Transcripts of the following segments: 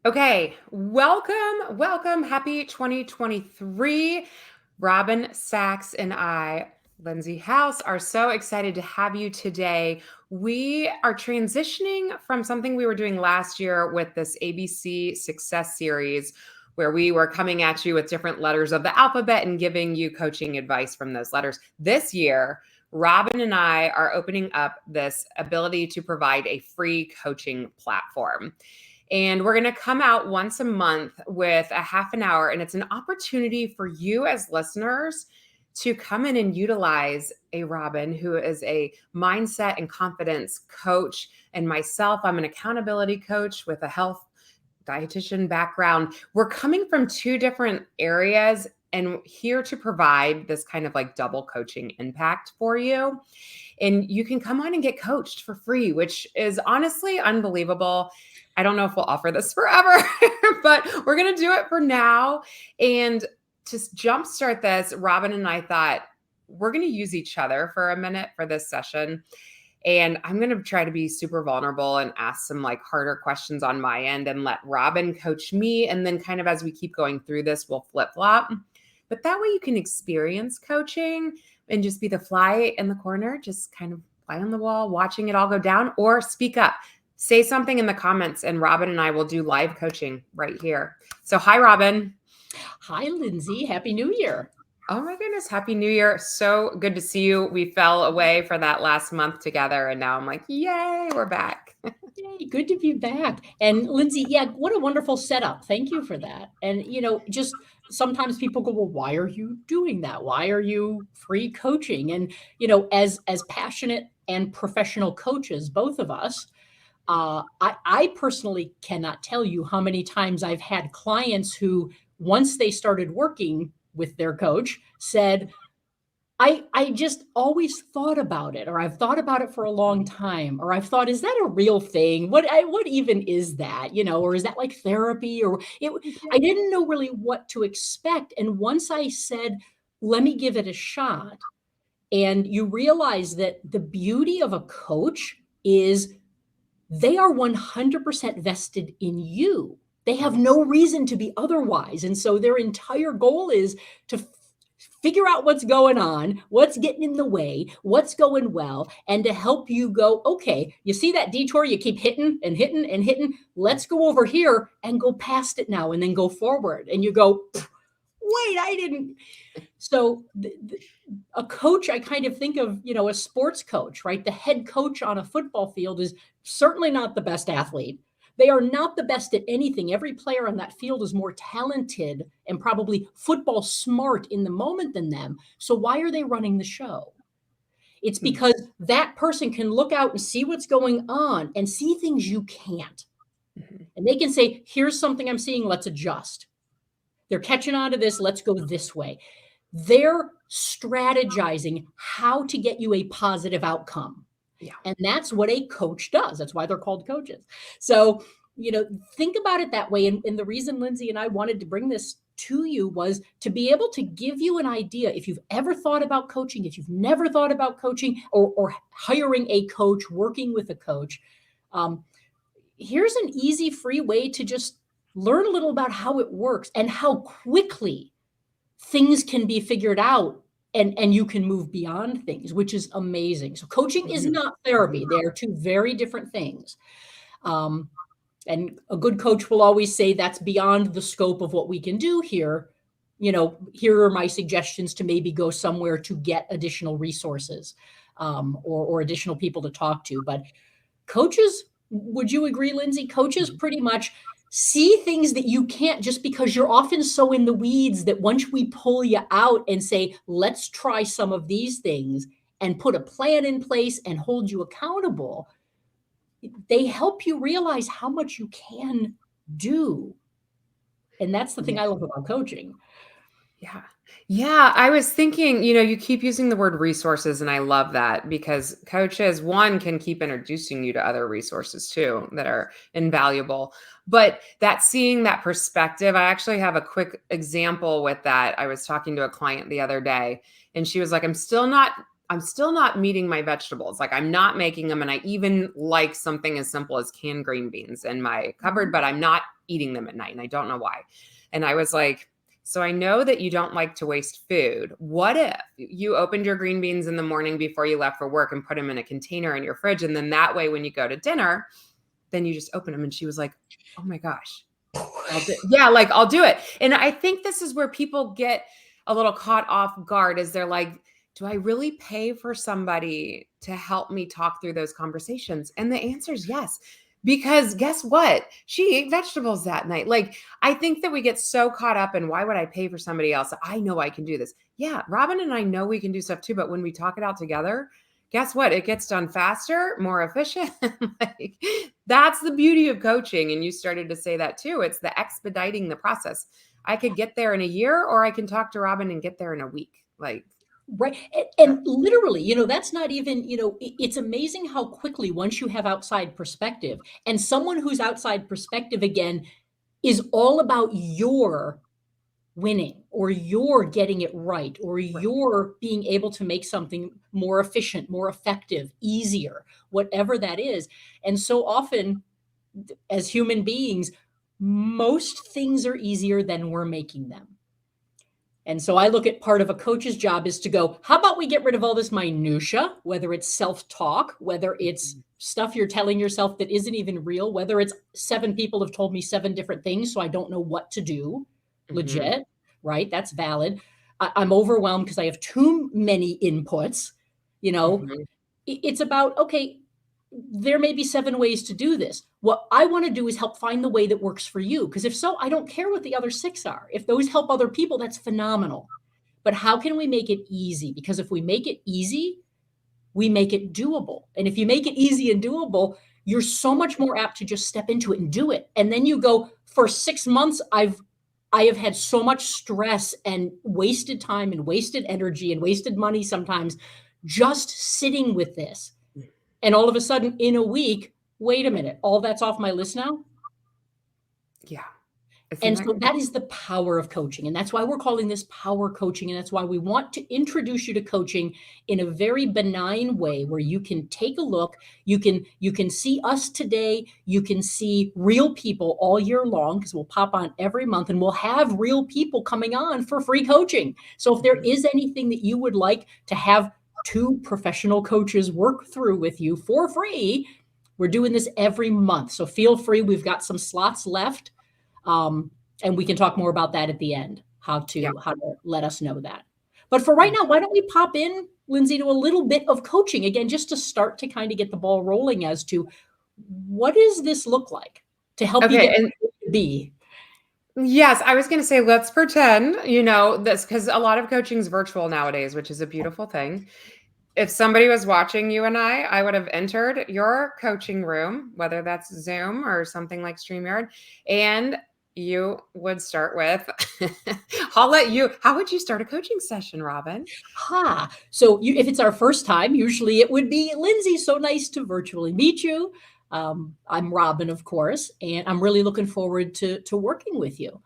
Okay, welcome. Happy 2023. Robin Sachs and I, Lindsey House, are so excited to have you today. We are transitioning from something we were doing last year with this ABC Success Series, where we were coming at you with different letters of the alphabet and giving you coaching advice from those letters. This year, Robin and I are opening up this ability to provide a free coaching platform. And we're going to come out once a month with a half an hour. And it's an opportunity for you as listeners to come in and utilize a Robin, who is a mindset and confidence coach. And myself, I'm an accountability coach with a health dietitian background. We're coming from two different areas and here to provide this kind of like double coaching impact for you. And you can come on and get coached for free, which is honestly unbelievable. I don't know if we'll offer this forever, but we're going to do it for now. And to jumpstart this, Robin and I thought we're going to use each other for a minute for this session. And I'm going to try to be super vulnerable and ask some like harder questions on my end and let Robin coach me. And then kind of as we keep going through this, we'll flip flop. But that way you can experience coaching and just be the fly in the corner, just kind of fly on the wall, watching it all go down, or speak up. Say something in the comments and Robin and I will do live coaching right here. So hi, Robin. Hi, Lindsey. Happy New Year. Oh my goodness. Happy New Year. So good to see you. We fell away for that last month together. And now I'm like, yay, we're back. Yay, good to be back. And Lindsey, yeah, what a wonderful setup. Thank you for that. And, just sometimes people go, well, why are you doing that? Why are you free coaching? And, as passionate and professional coaches, both of us, I personally cannot tell you how many times I've had clients who, once they started working with their coach, said, I just always thought about it, or I've thought about it for a long time, or I've thought, is that a real thing? What even is that? Or is that like therapy? I didn't know really what to expect. And once I said, let me give it a shot, and you realize that the beauty of a coach is they are 100% vested in you. They have no reason to be otherwise. And so their entire goal is to figure out what's going on, what's getting in the way, what's going well, and to help you go, okay, you see that detour you keep hitting and hitting and hitting? Let's go over here and go past it now and then go forward. And you go, wait, I didn't. So a coach, I kind of think of, a sports coach, right? The head coach on a football field is certainly not the best athlete. They are not the best at anything. Every player on that field is more talented and probably football smart in the moment than them. So why are they running the show? It's because that person can look out and see what's going on and see things you can't. And they can say, here's something I'm seeing, let's adjust. They're catching on to this, let's go this way. They're strategizing how to get you a positive outcome. Yeah. And that's what a coach does. That's why they're called coaches. So, think about it that way. And the reason Lindsey and I wanted to bring this to you was to be able to give you an idea. If you've ever thought about coaching, if you've never thought about coaching or hiring a coach, working with a coach, here's an easy, free way to just learn a little about how it works and how quickly things can be figured out and you can move beyond things, which is amazing. So coaching is not therapy. They are two very different things. And a good coach will always say that's beyond the scope of what we can do here. Here are my suggestions to maybe go somewhere to get additional resources or additional people to talk to. But coaches, would you agree, Lindsey? Coaches pretty much see things that you can't, just because you're often so in the weeds that once we pull you out and say, let's try some of these things and put a plan in place and hold you accountable, they help you realize how much you can do. And that's the thing I love about coaching. Yeah. Yeah. I was thinking, you keep using the word resources, and I love that because coaches, one, can keep introducing you to other resources too that are invaluable. But seeing that perspective, I actually have a quick example with that. I was talking to a client the other day, and she was like, I'm still not I'm still not meeting my vegetables. Like I'm not making them. And I even like something as simple as canned green beans in my cupboard, but I'm not eating them at night. And I don't know why. And I was like, so I know that you don't like to waste food. What if you opened your green beans in the morning before you left for work and put them in a container in your fridge? And then that way, when you go to dinner, then you just open them. And she was like, oh my gosh, I'll do it. And I think this is where people get a little caught off guard is they're like, do I really pay for somebody to help me talk through those conversations? And the answer is yes. Because guess what? She ate vegetables that night. Like, I think that we get so caught up in why would I pay for somebody else? I know I can do this. Yeah, Robin and I know we can do stuff too. But when we talk it out together, guess what? It gets done faster, more efficient. Like, that's the beauty of coaching. And you started to say that too. It's the expediting the process. I could get there in a year, or I can talk to Robin and get there in a week. Like, Right. And literally, that's not even, it's amazing how quickly once you have outside perspective and someone who's outside perspective again is all about your winning or you're getting it right or you're being able to make something more efficient, more effective, easier, whatever that is. And so often as human beings, most things are easier than we're making them. And so I look at part of a coach's job is to go, how about we get rid of all this minutia, whether it's self-talk, whether it's stuff you're telling yourself that isn't even real, whether it's 7 people have told me 7 different things, so I don't know what to do. Legit, right? That's valid. I'm overwhelmed because I have too many inputs. It's about, okay, there may be 7 ways to do this. What I want to do is help find the way that works for you. Because if so, I don't care what the other 6 are. If those help other people, that's phenomenal. But how can we make it easy? Because if we make it easy, we make it doable. And if you make it easy and doable, you're so much more apt to just step into it and do it. And then you go, for 6 months, I have had so much stress and wasted time and wasted energy and wasted money sometimes just sitting with this. And all of a sudden in a week, wait a minute, all that's off my list now? Yeah. And so that is the power of coaching. And that's why we're calling this power coaching. And that's why we want to introduce you to coaching in a very benign way where you can take a look, you can see us today, you can see real people all year long because we'll pop on every month and we'll have real people coming on for free coaching. So if there is anything that you would like to have 2 professional coaches work through with you for free, we're doing this every month. So feel free. We've got some slots left. And we can talk more about that at the end, how to let us know that. But for right now, why don't we pop in, Lindsey, to a little bit of coaching again, just to start to kind of get the ball rolling as to what does this look like to help you get where you need to be. Yes, I was going to say, let's pretend, this, because a lot of coaching is virtual nowadays, which is a beautiful thing. If somebody was watching you and I would have entered your coaching room, whether that's Zoom or something like StreamYard, and you would start with, how would you start a coaching session, Robin? So if it's our first time, usually it would be, Lindsey, so nice to virtually meet you. I'm Robin, of course, and I'm really looking forward to working with you.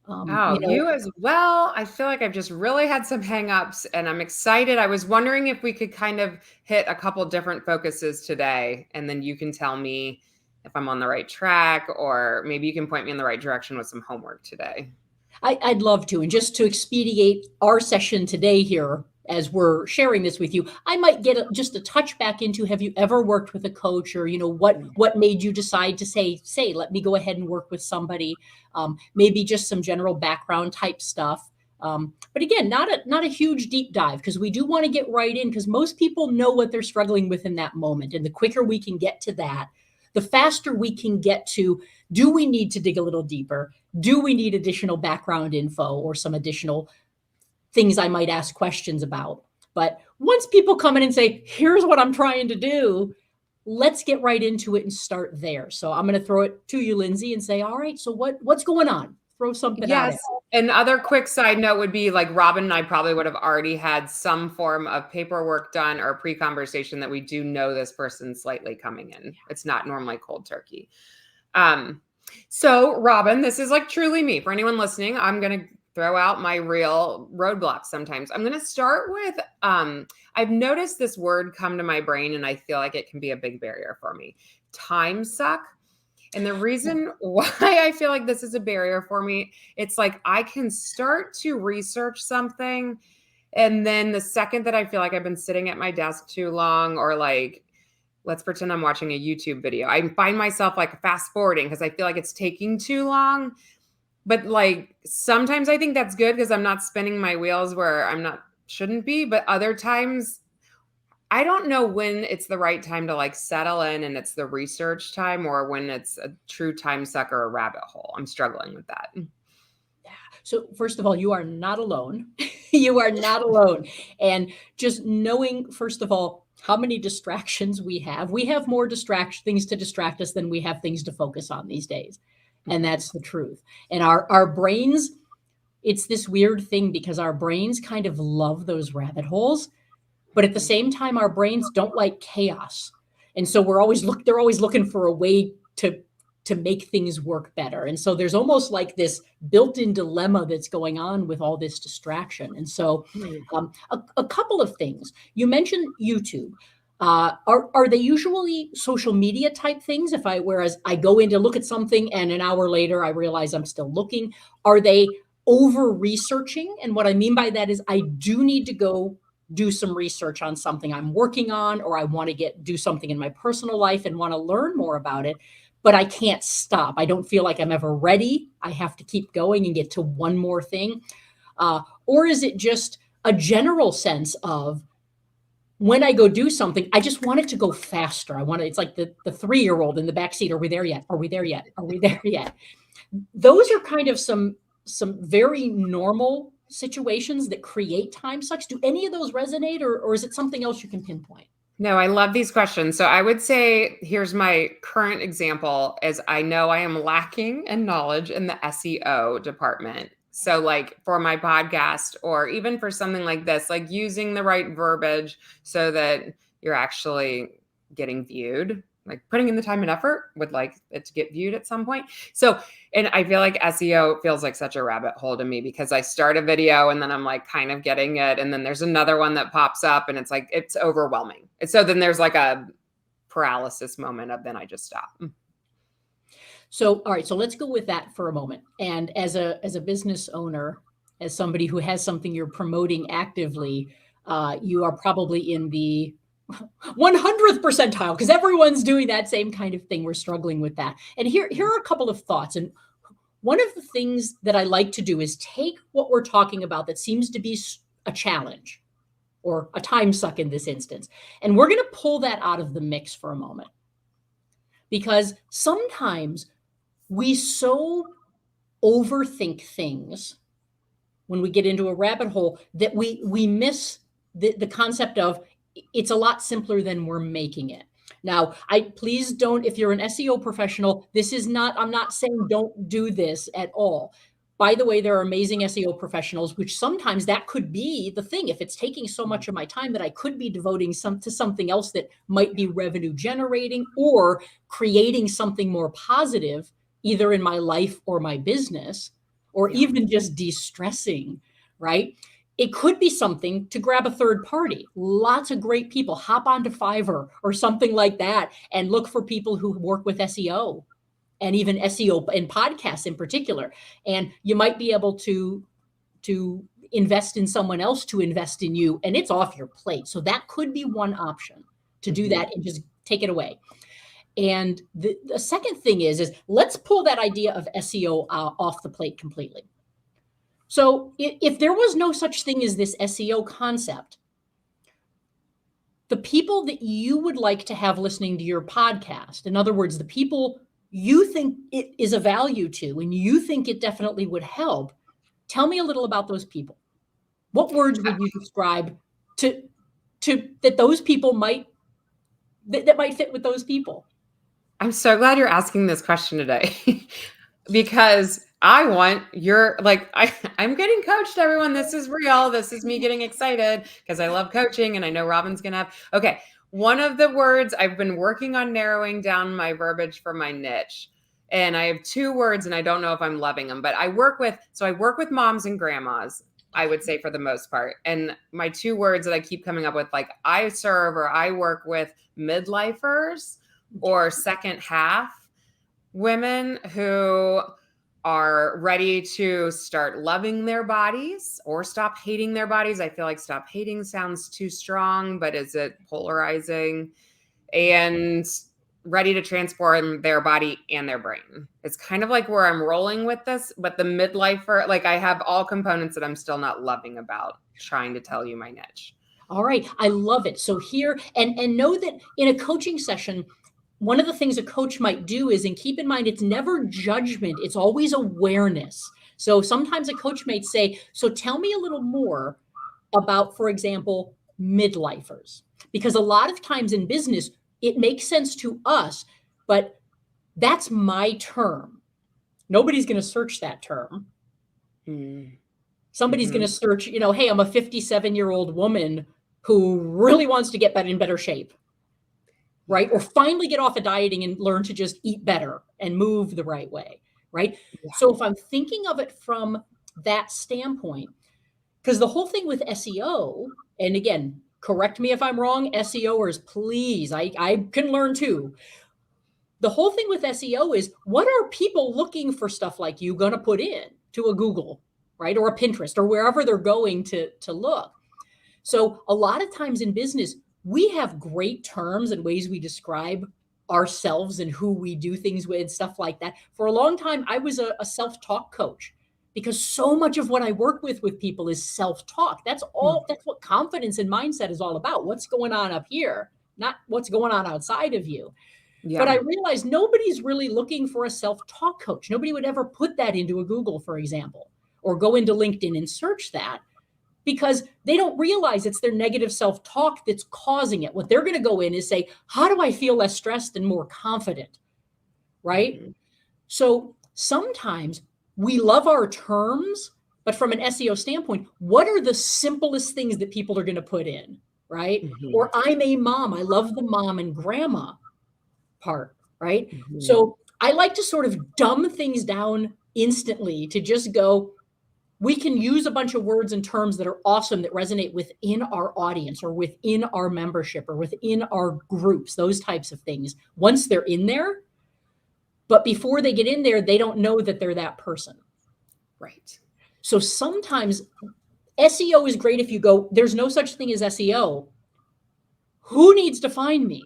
You as well. I feel like I've just really had some hangups and I'm excited. I was wondering if we could kind of hit a couple different focuses today, and then you can tell me if I'm on the right track, or maybe you can point me in the right direction with some homework today. I'd love to. And just to expedite our session today here, as we're sharing this with you, I might get just a touch back into, have you ever worked with a coach, or, what made you decide to say, let me go ahead and work with somebody, maybe just some general background type stuff. But again, not a huge deep dive, because we do want to get right in, because most people know what they're struggling with in that moment. And the quicker we can get to that, the faster we can get to, do we need to dig a little deeper? Do we need additional background info or some additional things I might ask questions about? But once people come in and say, here's what I'm trying to do, let's get right into it and start there. So I'm going to throw it to you, Lindsey, and say, all right, so what's going on? Throw something out. Yes. Another quick side note would be, like, Robin and I probably would have already had some form of paperwork done or pre-conversation that we do know this person slightly coming in. It's not normally cold turkey. So Robin, this is like truly me. For anyone listening, I'm going to throw out my real roadblocks sometimes. I'm going to start with I've noticed this word come to my brain and I feel like it can be a big barrier for me. Time suck. And the reason why I feel like this is a barrier for me, it's like I can start to research something. And then the second that I feel like I've been sitting at my desk too long, or like, let's pretend I'm watching a YouTube video, I find myself like fast forwarding because I feel like it's taking too long. But like sometimes I think that's good because I'm not spinning my wheels where I'm not shouldn't be. But other times I don't know when it's the right time to like settle in and it's the research time or when it's a true time suck or a rabbit hole. I'm struggling with that. So first of all, you are not alone. You are not alone. And just knowing, first of all, how many distractions we have more things to distract us than we have things to focus on these days. And that's the truth. And our brains, it's this weird thing because our brains kind of love those rabbit holes, but at the same time, our brains don't like chaos. And so they're always looking for a way to make things work better. And so there's almost like this built-in dilemma that's going on with all this distraction. And so a couple of things. You mentioned YouTube. Are they usually social media type things? Whereas I go in to look at something and an hour later I realize I'm still looking. Are they over researching? And what I mean by that is I do need to go do some research on something I'm working on, or I want to do something in my personal life and want to learn more about it, but I can't stop. I don't feel like I'm ever ready. I have to keep going and get to one more thing. Or is it just a general sense of when I go do something, I just want it to go faster. It's like the 3-year-old in the backseat. Are we there yet? Are we there yet? Are we there yet? Those are kind of some very normal situations that create time sucks. Do any of those resonate, or is it something else you can pinpoint? No, I love these questions. So I would say here's my current example as I know I am lacking in knowledge in the SEO department. So like for my podcast or even for something like this, like using the right verbiage so that you're actually getting viewed, like putting in the time and effort would like it to get viewed at some point. So, and I feel like SEO feels like such a rabbit hole to me because I start a video and then I'm like kind of getting it. And then there's another one that pops up and it's like, it's overwhelming. And so then there's like a paralysis moment of then I just stop. So, all right, so let's go with that for a moment. And as a business owner, as somebody who has something you're promoting actively, you are probably in the 100th percentile because everyone's doing that same kind of thing. We're struggling with that. And here are a couple of thoughts. And one of the things that I like to do is take what we're talking about that seems to be a challenge or a time suck in this instance, and we're going to pull that out of the mix for a moment. Because sometimes we so overthink things when we get into a rabbit hole that we miss the concept of it's a lot simpler than we're making it. Now, please don't, if you're an SEO professional, I'm not saying don't do this at all. By the way, there are amazing SEO professionals, which sometimes that could be the thing. If it's taking so much of my time that I could be devoting to something else that might be revenue generating or creating something more positive, either in my life or my business, or even just de-stressing, right? It could be something to grab a third party. Lots of great people hop onto Fiverr or something like that and look for people who work with SEO and even SEO and podcasts in particular. And you might be able to invest in someone else to invest in you, and it's off your plate. So that could be one option to do that and just take it away. And the second thing is let's pull that idea of SEO off the plate completely. So if there was no such thing as this SEO concept, the people that you would like to have listening to your podcast, in other words, the people you think it is a value to and you think it definitely would help, tell me a little about those people. What words would you describe to that those people might fit with those people? I'm so glad you're asking this question today because I want I'm getting coached, everyone. This is real. This is me getting excited because I love coaching and I know Robin's going to have. Okay. One of the words I've been working on narrowing down my verbiage for my niche. and I have 2 words and I don't know if I'm loving them, but I work with moms and grandmas, I would say for the most part. And my 2 words that I keep coming up with, like I serve or I work with midlifers or second half women who are ready to start loving their bodies or stop hating their bodies. I feel like stop hating sounds too strong, but is it polarizing? And ready to transform their body and their brain. It's kind of like where I'm rolling with this, but the midlifer, like I have all components that I'm still not loving about trying to tell you my niche. All right. I love it. So here, and know that in a coaching session, one of the things a coach might do is, and keep in mind, it's never judgment, it's always awareness. So sometimes a coach might say, so tell me a little more about, for example, midlifers. Because a lot of times in business, it makes sense to us, but that's my term. Nobody's going to search that term. Somebody's going to search, hey, I'm a 57-year-old woman who really wants to get in better shape. Right? Or finally get off of dieting and learn to just eat better and move the right way. Right? Yeah. So if I'm thinking of it from that standpoint, because the whole thing with SEO, and again, correct me if I'm wrong, SEOers, please, I can learn too. The whole thing with SEO is, what are people looking for stuff like you going to put in to a Google, right? Or a Pinterest or wherever they're going to look. So a lot of times in business, we have great terms and ways we describe ourselves and who we do things with, stuff like that. For a long time, I was a self-talk coach, because so much of what I work with people is self-talk. That's what confidence and mindset is all about. What's going on up here, not what's going on outside of you. Yeah. But I realized nobody's really looking for a self-talk coach. Nobody would ever put that into a Google, for example, or go into LinkedIn and search that, because they don't realize it's their negative self-talk that's causing it. What they're going to go in is say, how do I feel less stressed and more confident? Right? Mm-hmm. So sometimes we love our terms, but from an SEO standpoint, what are the simplest things that people are going to put in? Right? Mm-hmm. Or I'm a mom. I love the mom and grandma part. Right? Mm-hmm. So I like to sort of dumb things down instantly to just go, we can use a bunch of words and terms that are awesome, that resonate within our audience or within our membership or within our groups, those types of things, once they're in there. But before they get in there, they don't know that they're that person. Right. So sometimes SEO is great if you go, there's no such thing as SEO. Who needs to find me?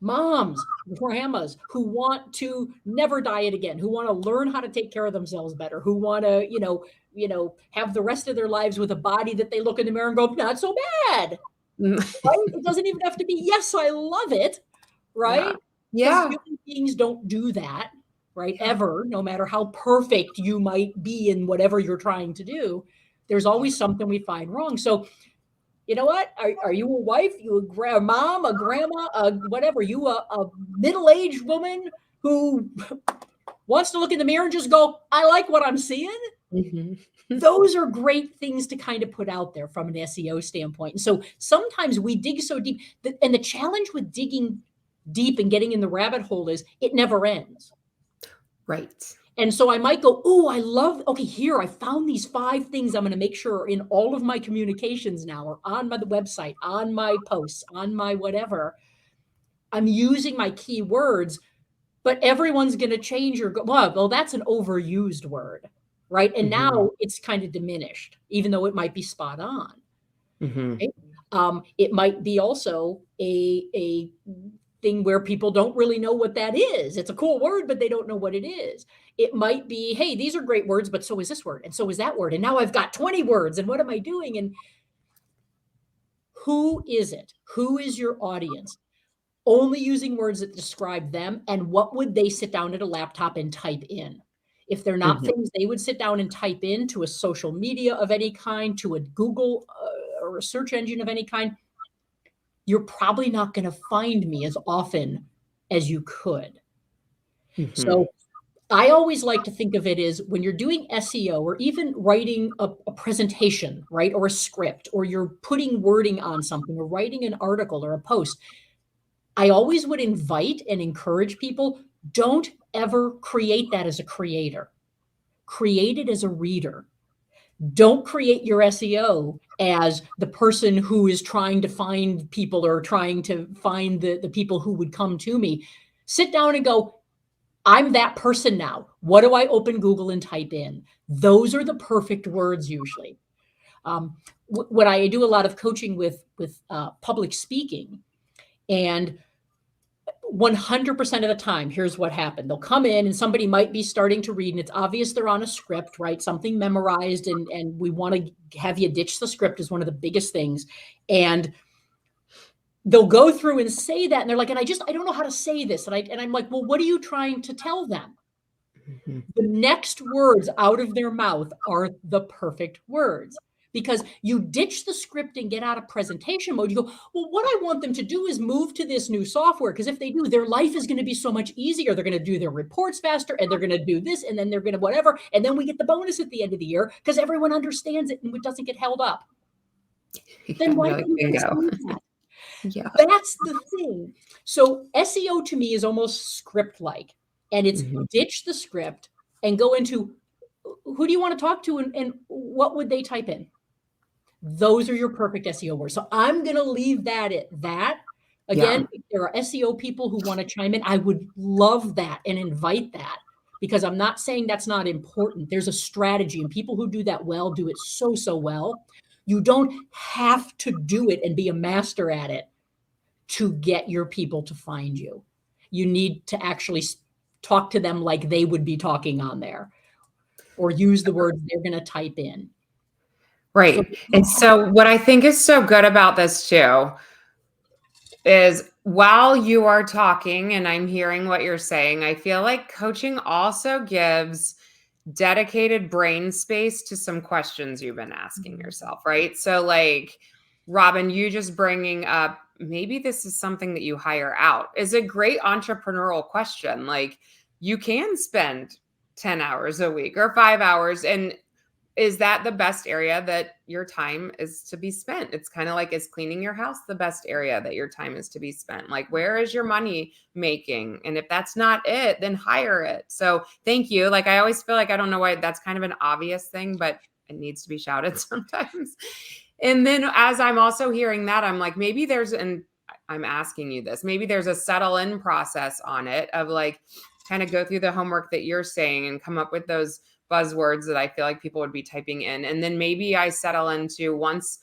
Moms, grandmas who want to never diet again, who want to learn how to take care of themselves better, who want to, have the rest of their lives with a body that they look in the mirror and go, not so bad. Right? It doesn't even have to be, yes, I love it. Right? Yeah. Human beings don't do that, right? Ever, no matter how perfect you might be in whatever you're trying to do, there's always something we find wrong. So, you know what? Are you a wife? You a mom, a grandma, whatever? You a middle-aged woman who wants to look in the mirror and just go, I like what I'm seeing? Mm-hmm. Those are great things to kind of put out there from an SEO standpoint. And so sometimes we dig so deep, and the challenge with digging deep and getting in the rabbit hole is it never ends. Right. And so I might go, here, I found these 5 things I'm going to make sure are in all of my communications now, or on the website, on my posts, on my whatever. I'm using my keywords, but everyone's going to change or go, well, that's an overused word, right? And now it's kind of diminished, even though it might be spot on. Mm-hmm. Right? It might be also a thing where people don't really know what that is. It's a cool word, but they don't know what it is. It might be, hey, these are great words, but so is this word, and so is that word. And now I've got 20 words, and what am I doing? And who is it? Who is your audience? Only using words that describe them, and what would they sit down at a laptop and type in? If they're not things they would sit down and type in to a social media of any kind, to a Google or a search engine of any kind, you're probably not going to find me as often as you could. Mm-hmm. So I always like to think of it as when you're doing SEO or even writing a presentation, right? Or a script, or you're putting wording on something or writing an article or a post. I always would invite and encourage people, don't ever create that as a creator. Create it as a reader. Don't create your SEO as the person who is trying to find people or trying to find the people who would come to me. Sit down and go, I'm that person now. What do I open Google and type in? Those are the perfect words usually. When I do a lot of coaching with public speaking, and 100% of the time, here's what happened. They'll come in and somebody might be starting to read and it's obvious they're on a script, right? Something memorized, and we want to have you ditch the script is one of the biggest things. And they'll go through and say that and they're like, and I don't know how to say this. And I'm like, well, what are you trying to tell them? Mm-hmm. The next words out of their mouth are the perfect words. Because you ditch the script and get out of presentation mode. You go, well, what I want them to do is move to this new software. Because if they do, their life is going to be so much easier. They're going to do their reports faster and they're going to do this and then they're going to whatever. And then we get the bonus at the end of the year because everyone understands it and it doesn't get held up. Then why couldn't you say that? Yeah. That's the thing. So SEO to me is almost script-like. And it's ditch the script and go into who do you want to talk to and what would they type in? Those are your perfect SEO words. So I'm going to leave that at that. Again, if there are SEO people who want to chime in, I would love that and invite that because I'm not saying that's not important. There's a strategy and people who do that well do it so, so well. You don't have to do it and be a master at it to get your people to find you. You need to actually talk to them like they would be talking on there or use the words they're going to type in. Right. And so what I think is so good about this too is while you are talking and I'm hearing what you're saying, I feel like coaching also gives dedicated brain space to some questions you've been asking yourself, right? So like, Robin, you just bringing up, maybe this is something that you hire out is a great entrepreneurial question. Like you can spend 10 hours a week or 5 hours. And is that the best area that your time is to be spent? It's kind of like, is cleaning your house the best area that your time is to be spent? Like, where is your money making? And if that's not it, then hire it. So thank you. Like, I always feel like, I don't know why that's kind of an obvious thing, but it needs to be shouted sometimes. And then as I'm also hearing that, I'm like, maybe there's, and I'm asking you this, maybe there's a settle in process on it of like, kind of go through the homework that you're saying and come up with those buzzwords that I feel like people would be typing in. And then maybe I settle into once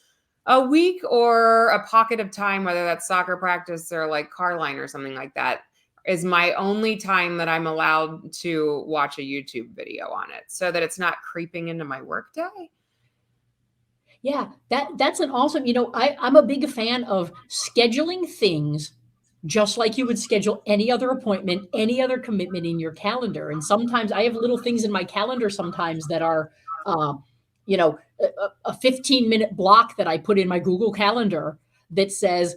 a week or a pocket of time, whether that's soccer practice or like car line or something like that, is my only time that I'm allowed to watch a YouTube video on it so that it's not creeping into my workday. Yeah, that's an awesome, I'm a big fan of scheduling things just like you would schedule any other appointment, any other commitment in your calendar. And sometimes I have little things in my calendar sometimes that are, a 15-minute block that I put in my Google Calendar that says,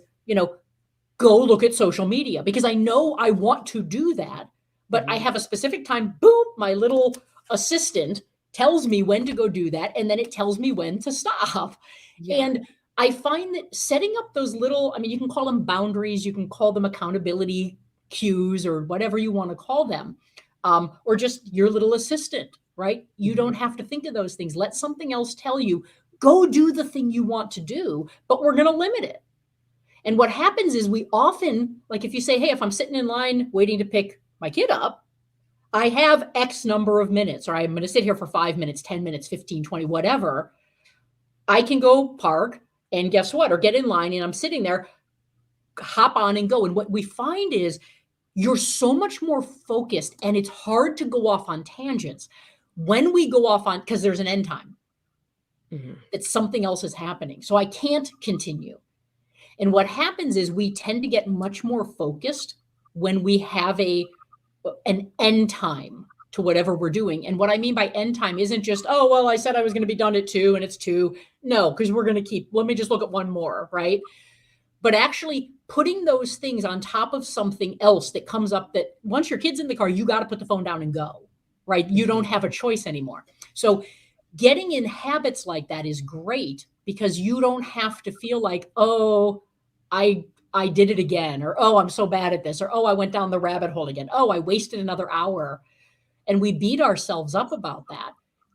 go look at social media because I know I want to do that, but I have a specific time, boom, my little assistant tells me when to go do that. And then it tells me when to stop. Yeah. And I find that setting up those little, you can call them boundaries, you can call them accountability cues or whatever you want to call them, or just your little assistant, right? You don't have to think of those things. Let something else tell you, go do the thing you want to do, but we're going to limit it. And what happens is we often, like if you say, hey, if I'm sitting in line waiting to pick my kid up, I have X number of minutes, or I'm going to sit here for 5 minutes, 10 minutes, 15, 20, whatever. I can go park and guess what? Or get in line and I'm sitting there, hop on and go. And what we find is you're so much more focused and it's hard to go off on tangents when we go off on, because there's an end time. That something else is happening. So I can't continue. And what happens is we tend to get much more focused when we have an end time to whatever we're doing. And what I mean by end time isn't just, oh, well, I said I was going to be done at 2 and it's 2. No, because we're going to let me just look at one more, right? But actually putting those things on top of something else that comes up that once your kid's in the car, you got to put the phone down and go, right? You don't have a choice anymore. So getting in habits like that is great because you don't have to feel like, oh, I I did it again, or, oh, I'm so bad at this, or, oh, I went down the rabbit hole again. Oh, I wasted another hour. And we beat ourselves up about that.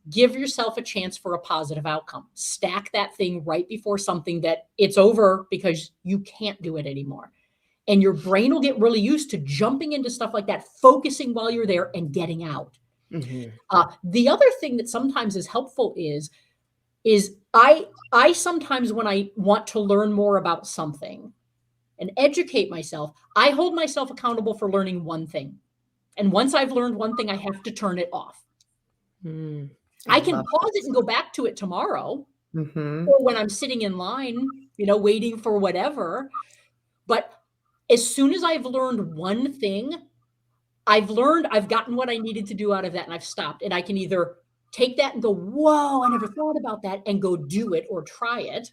Give yourself a chance for a positive outcome. Stack that thing right before something that it's over because you can't do it anymore. And your brain will get really used to jumping into stuff like that, focusing while you're there and getting out. Mm-hmm. The other thing that sometimes is helpful is I sometimes, when I want to learn more about something and educate myself, I hold myself accountable for learning one thing. And once I've learned one thing, I have to turn it off. I can pause it and go back to it tomorrow, or when I'm sitting in line, waiting for whatever. But as soon as I've learned one thing, I've gotten what I needed to do out of that, and I've stopped. And I can either take that and go, whoa, I never thought about that, and go do it or try it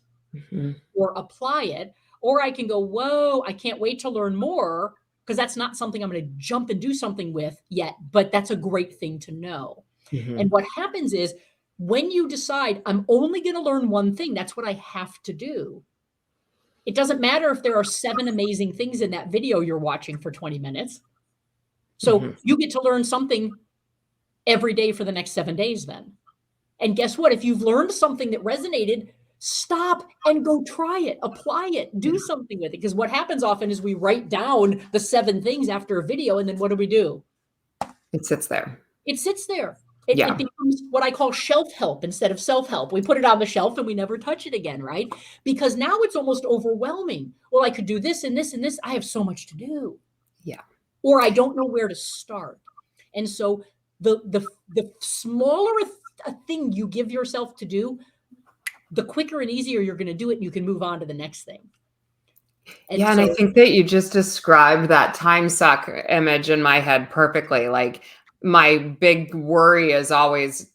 or apply it. Or I can go, whoa, I can't wait to learn more, because that's not something I'm going to jump and do something with yet, but that's a great thing to know. And what happens is, when you decide I'm only going to learn one thing, that's what I have to do. It doesn't matter if there are 7 amazing things in that video you're watching for 20 minutes. So you get to learn something every day for the next 7 days then. And guess what? If you've learned something that resonated, stop and go try it, apply it, do something with it. Because what happens often is we write down the 7 things after a video, and then what do? It sits there. It sits there. It becomes what I call shelf help instead of self-help. We put it on the shelf and we never touch it again, right? Because now it's almost overwhelming. Well, I could do this and this and this. I have so much to do. Yeah. Or I don't know where to start. And so the smaller a thing you give yourself to do, the quicker and easier you're going to do it, and you can move on to the next thing. And I think that you just described that time suck image in my head perfectly. Like, my big worry is always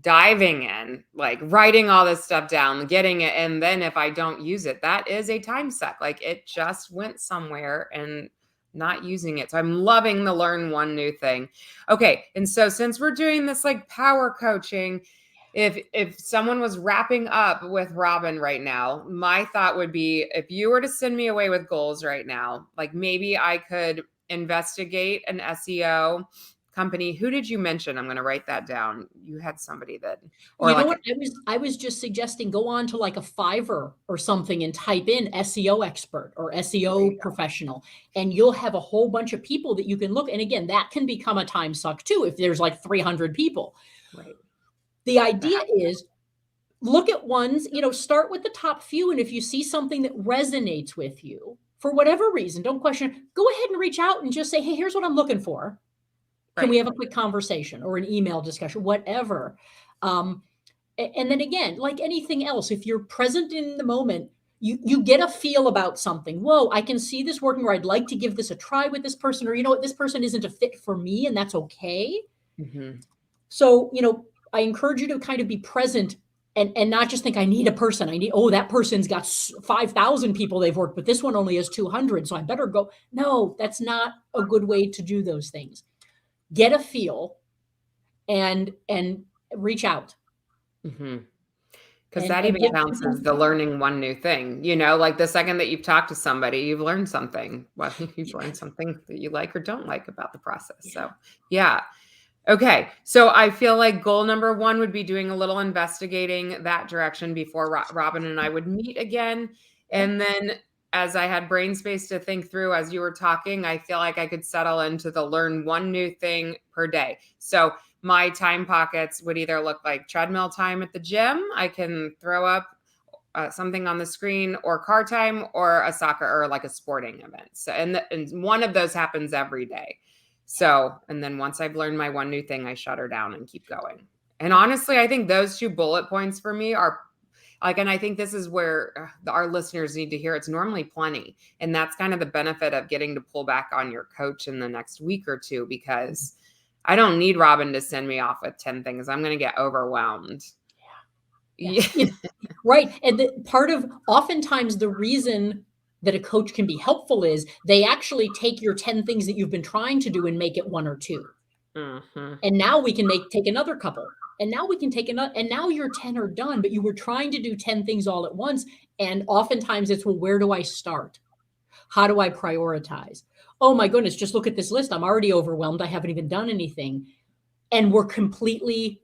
diving in, like writing all this stuff down, getting it. And then if I don't use it, that is a time suck. Like, it just went somewhere and not using it. So I'm loving the learn one new thing. Okay. And so since we're doing this like power coaching, if someone was wrapping up with Robin right now, my thought would be, if you were to send me away with goals right now, like maybe I could investigate an SEO company. Who did you mention? I'm going to write that down. You had somebody that, or you know what? I was just suggesting, go on to like a Fiverr or something and type in SEO expert or SEO professional, and you'll have a whole bunch of people that you can look. And again, that can become a time suck too, if there's like 300 people. Right. The idea is, look at ones, start with the top few. And if you see something that resonates with you for whatever reason, don't question, go ahead and reach out and just say, hey, here's what I'm looking for. Can we have a quick conversation or an email discussion, whatever? And then again, like anything else, if you're present in the moment, you get a feel about something. Whoa, I can see this working, or I'd like to give this a try with this person, or, what, this person isn't a fit for me, and that's okay. So, I encourage you to kind of be present and not just think I need a person. That person's got 5,000 people they've worked with. This one only has 200. So I better go. No, that's not a good way to do those things. Get a feel and reach out. Because that even counts as the learning one new thing, like the second that you've talked to somebody, you've learned something. Well, you've learned something that you like or don't like about the process. So yeah. Okay. So I feel like goal number 1 would be doing a little investigating that direction before Robin and I would meet again. And then as I had brain space to think through as you were talking, I feel like I could settle into the learn one new thing per day. So my time pockets would either look like treadmill time at the gym. I can throw up something on the screen, or car time, or a soccer or like a sporting event. So, and one of those happens every day. So, and then once I've learned my one new thing, I shut her down and keep going. And honestly, I think those 2 bullet points for me are like, and I think this is where our listeners need to hear, it's normally plenty. And that's kind of the benefit of getting to pull back on your coach in the next week or 2, because I don't need Robin to send me off with 10 things. I'm going to get overwhelmed. Yeah. Right. And oftentimes the reason that a coach can be helpful is they actually take your 10 things that you've been trying to do and make it 1 or 2. And now we can take another couple, and now we can take another, and now your 10 are done, but you were trying to do 10 things all at once. And oftentimes it's, well, where do I start? How do I prioritize? Oh my goodness, just look at this list. I'm already overwhelmed. I haven't even done anything. And we're completely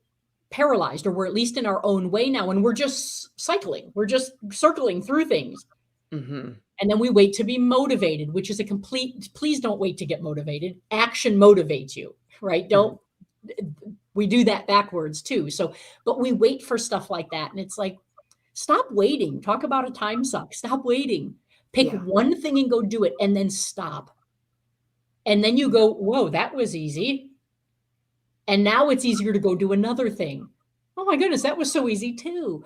paralyzed, or we're at least in our own way now. And we're just cycling. We're just circling through things. Mm-hmm. And then we wait to be motivated, which is a complete, please don't wait to get motivated. Action motivates you, right? We do that backwards too. So, but we wait for stuff like that. And it's like, stop waiting. Talk about a time suck. Stop waiting. Pick one thing and go do it, and then stop. And then you go, whoa, that was easy. And now it's easier to go do another thing. Oh my goodness, that was so easy too.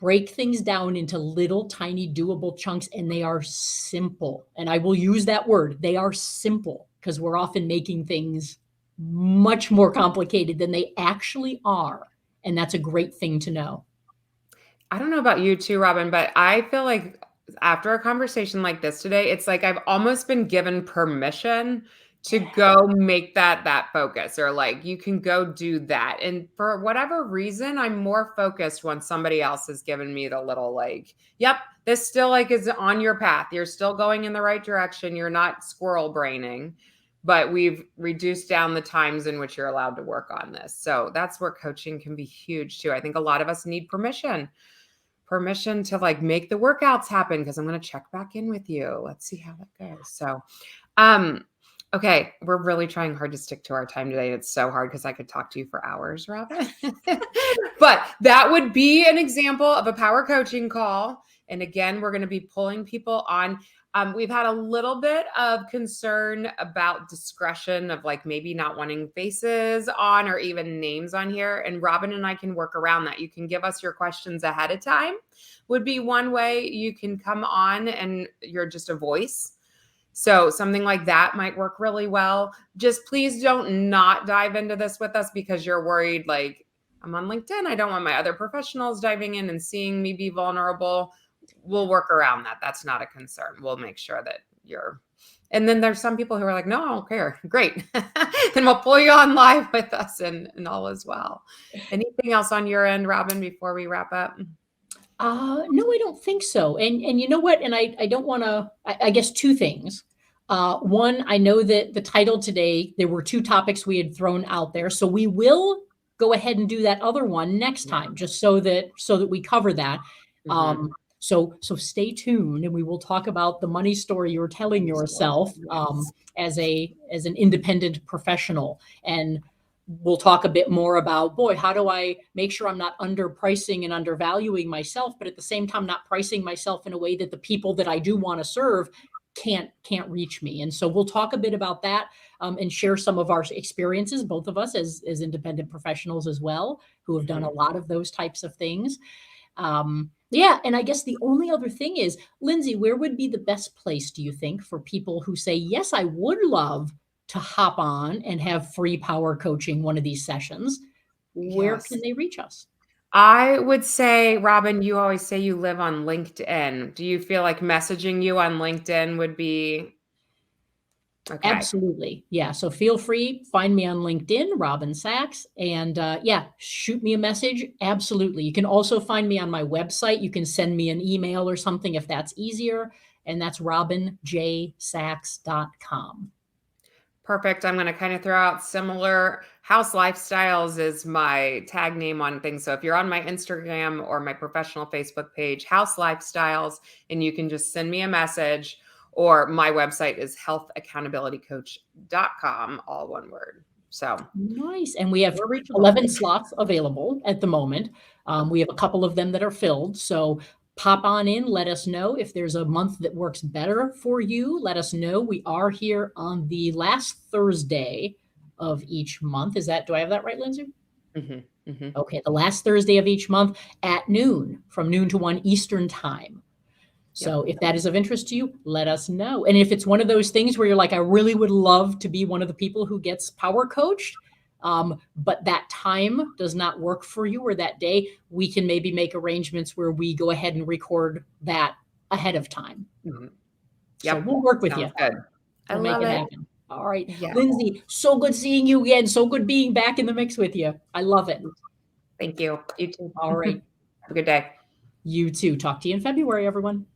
Break things down into little tiny doable chunks, and they are simple. And I will use that word. They are simple, because we're often making things much more complicated than they actually are. And that's a great thing to know. I don't know about you too, Robin, but I feel like after a conversation like this today, it's like I've almost been given permission to go make that focus, or like you can go do that. And for whatever reason, I'm more focused when somebody else has given me the little like, yep, this still like is on your path. You're still going in the right direction. You're not squirrel braining, but we've reduced down the times in which you're allowed to work on this. So that's where coaching can be huge too. I think a lot of us need permission to like make the workouts happen, because I'm going to check back in with you. Let's see how that goes. So, okay, we're really trying hard to stick to our time today. It's so hard because I could talk to you for hours, Robin. But that would be an example of a power coaching call. And again, we're going to be pulling people on. We've had a little bit of concern about discretion of like maybe not wanting faces on or even names on here. And Robin and I can work around that. You can give us your questions ahead of time, would be one way you can come on and you're just a voice. So something like that might work really well. Just please don't not dive into this with us because you're worried, like, I'm on LinkedIn. I don't want my other professionals diving in and seeing me be vulnerable. We'll work around that. That's not a concern. We'll make sure that you're, and then there's some people who are like, no, I don't care. Great. Then we'll pull you on live with us and all as well. Anything else on your end, Robin, before we wrap up? No, I don't think so. And you know what? And I don't want to, I guess two things. One, I know that the title today, there were two topics we had thrown out there. So we will go ahead and do that other one next time, just so that we cover that. Mm-hmm. So stay tuned, and we will talk about the money story you're telling yourself as an independent professional. And we'll talk a bit more about, boy, how do I make sure I'm not underpricing and undervaluing myself, but at the same time, not pricing myself in a way that the people that I do want to serve can't reach me. And so we'll talk a bit about that and share some of our experiences, both of us as independent professionals as well, who have done a lot of those types of things. Yeah. And I guess the only other thing is, Lindsey, where would be the best place, do you think, for people who say, yes, I would love to hop on and have free power coaching one of these sessions? Where can they reach us? I would say, Robin, you always say you live on LinkedIn. Do you feel like messaging you on LinkedIn would be okay? Absolutely. Yeah. So feel free, find me on LinkedIn, Robin Sachs, and shoot me a message. Absolutely. You can also find me on my website. You can send me an email or something if that's easier. And that's robinjsachs.com. Perfect. I'm going to kind of throw out similar. House Lifestyles is my tag name on things. So if you're on my Instagram or my professional Facebook page, House Lifestyles, and you can just send me a message, or my website is healthaccountabilitycoach.com, all one word. So nice. And we have 11 slots available at the moment. We have a couple of them that are filled. So pop on in, let us know if there's a month that works better for you. Let us know. We are here on the last Thursday of each month. Do I have that right, Lindsey? Mm-hmm. Mm-hmm. Okay. The last Thursday of each month at noon, from noon to 1 Eastern time. So if that is of interest to you, let us know. And if it's one of those things where you're like, I really would love to be one of the people who gets power coached, but that time does not work for you, or that day, we can maybe make arrangements where we go ahead and record that ahead of time. Mm-hmm. So we'll work with you. Good. We'll make it happen. All right. Yeah. Lindsey, so good seeing you again. So good being back in the mix with you. I love it. Thank you. You too. All right. Have a good day. You too. Talk to you in February, everyone.